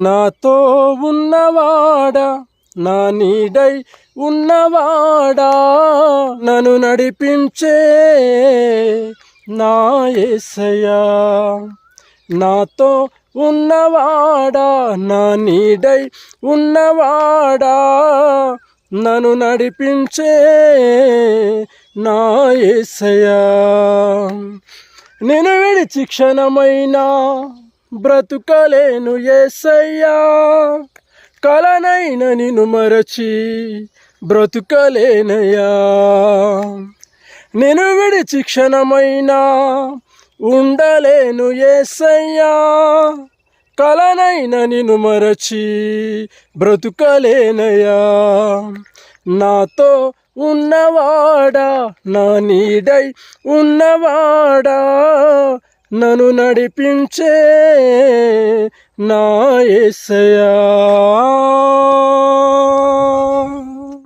నాతో ఉన్నవాడా, నా నీడై ఉన్నవాడా, నన్ను నడిపించే నా యేసయ్యా. నాతో ఉన్నవాడా, నా నీడై ఉన్నవాడా, నన్ను నడిపించే నా యేసయ్యా. నేను విడిచి క్షణమైనా బ్రతుకలేను యేసయ్యా, కలనైన నిన్ను మరచి బ్రతుకలేనయ్యా. నేను విడిచి క్షణమైనా ఉండలేను యేసయ్యా, కలనైన నిన్ను మరచి బ్రతుకలేనయ్యా. నాతో ఉన్నవాడా, నా నీడై ఉన్నవాడా, నన్ను నడిపించే నా యేసయ్యా.